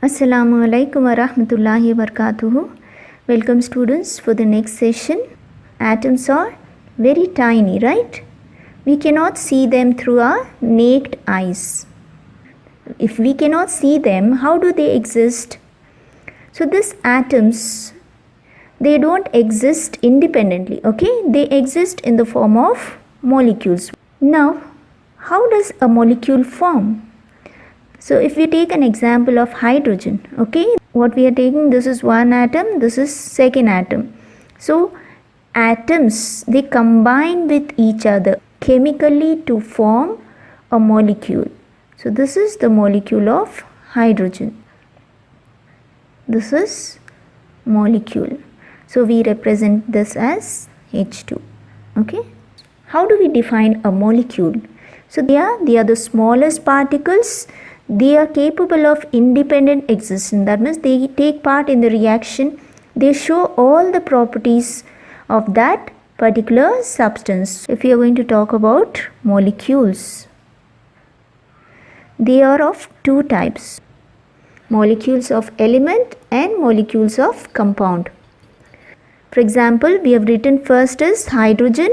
Assalamu alaikum wa rahmatullahi wa barakatuhu. Welcome students for the next session. Atoms are very tiny, right? We cannot see them through our naked eyes. If we cannot see them, how do they exist? So these atoms, they don't exist independently, okay? They exist in the form of molecules. Now, how does a molecule form? So if we take an example of hydrogen, okay, what we are taking, this is one atom, this is second atom. So atoms, they combine with each other chemically to form a molecule. So this is the molecule of hydrogen. This is molecule. So we represent this as H2, okay. How do we define a molecule? So they are the smallest particles. They are capable of independent existence. That means they take part in the reaction. They show all the properties of that particular substance. If we are going to talk about molecules, they are of two types: molecules of element and molecules of compound. For example, we have written first is hydrogen,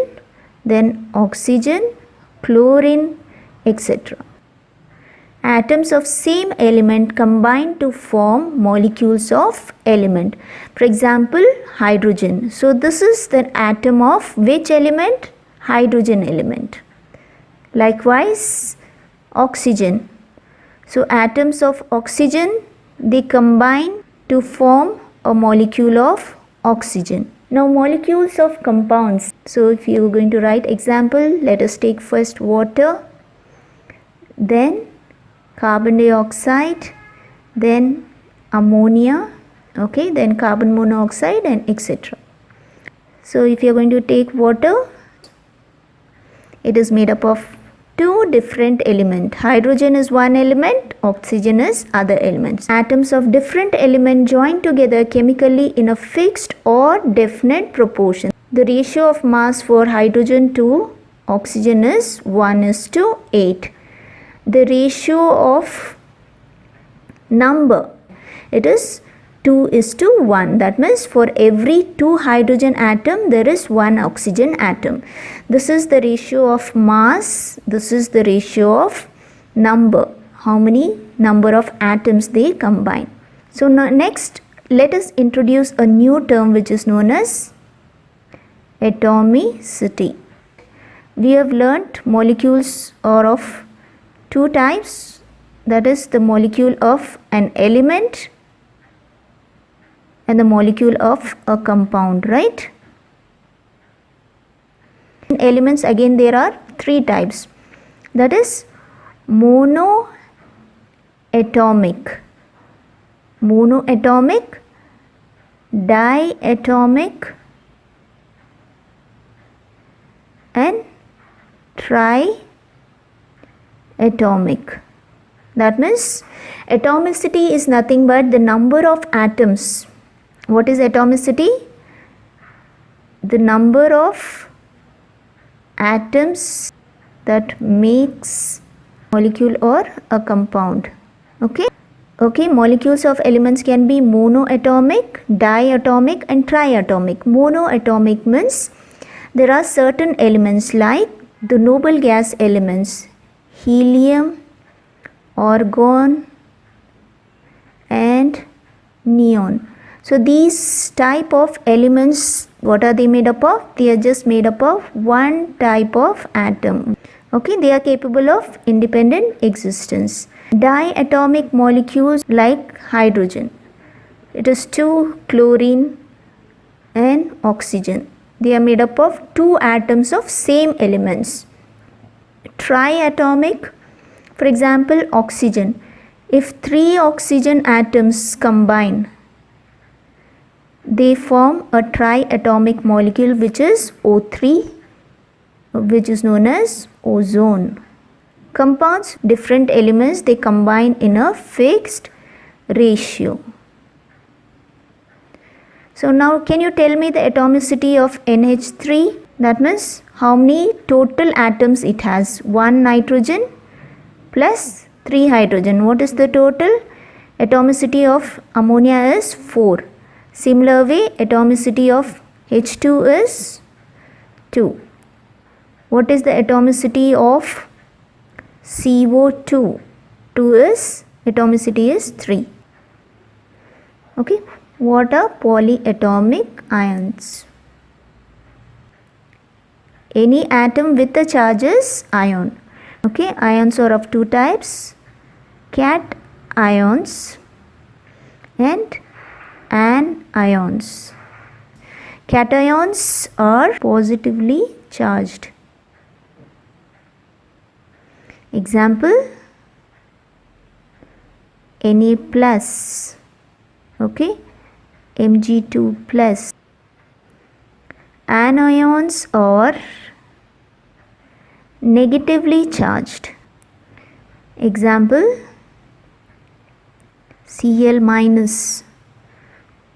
then oxygen, chlorine, etc. Atoms of same element combine to form molecules of element. For example, hydrogen. So this is the atom of which element? Hydrogen element. Likewise, oxygen. So atoms of oxygen, they combine to form a molecule of oxygen. Now molecules of compounds. So if you are going to write example, let us take first water, then carbon dioxide, then ammonia, okay, then carbon monoxide, and etc. So if you are going to take water, it is made up of two different elements. Hydrogen is one element, oxygen is other elements. Atoms of different element join together chemically in a fixed or definite proportion. The ratio of mass for hydrogen to oxygen is 1:8. The ratio of number, it is 2:1. That means for every 2 hydrogen atom there is 1 oxygen atom. This is the ratio of mass. This is the ratio of number, how many number of atoms they combine. So now next let us introduce a new term which is known as atomicity. We have learnt molecules are of two types, that is the molecule of an element and the molecule of a compound, right? In elements again there are three types, that is monoatomic, diatomic and triatomic. That means atomicity is nothing but the number of atoms. What is atomicity? The number of atoms that makes molecule or a compound. Okay, molecules of elements can be monoatomic, diatomic and triatomic. Monoatomic means there are certain elements like the noble gas elements, helium, argon and neon. So these type of elements, what are they made up of? They are just made up of one type of atom. Okay, they are capable of independent existence. Diatomic molecules like hydrogen, it is 2 chlorine and oxygen. They are made up of 2 atoms of same elements. Triatomic, for example oxygen, if 3 oxygen atoms combine, they form a triatomic molecule which is O3, which is known as ozone. Compounds, different elements, they combine in a fixed ratio. So now can you tell me the atomicity of NH3? That means how many total atoms it has? 1 nitrogen plus 3 hydrogen. What is the total? Atomicity of ammonia is 4. Similar way, atomicity of H2 is 2. What is the atomicity of CO2? Atomicity is 3. Okay. What are polyatomic ions? Any atom with a charge is ion. Okay. Ions are of two types: cations and anions. Cations are positively charged. Example, Na plus, okay, Mg2 plus. Anions are negatively charged. Example, Cl minus,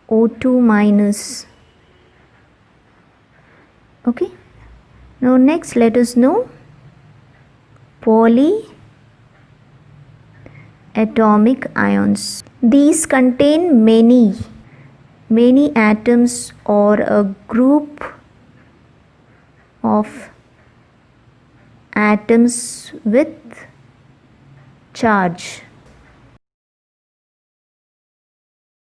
O2 minus. Okay. Now next let us know polyatomic ions. These contain many atoms or a group of atoms with charge.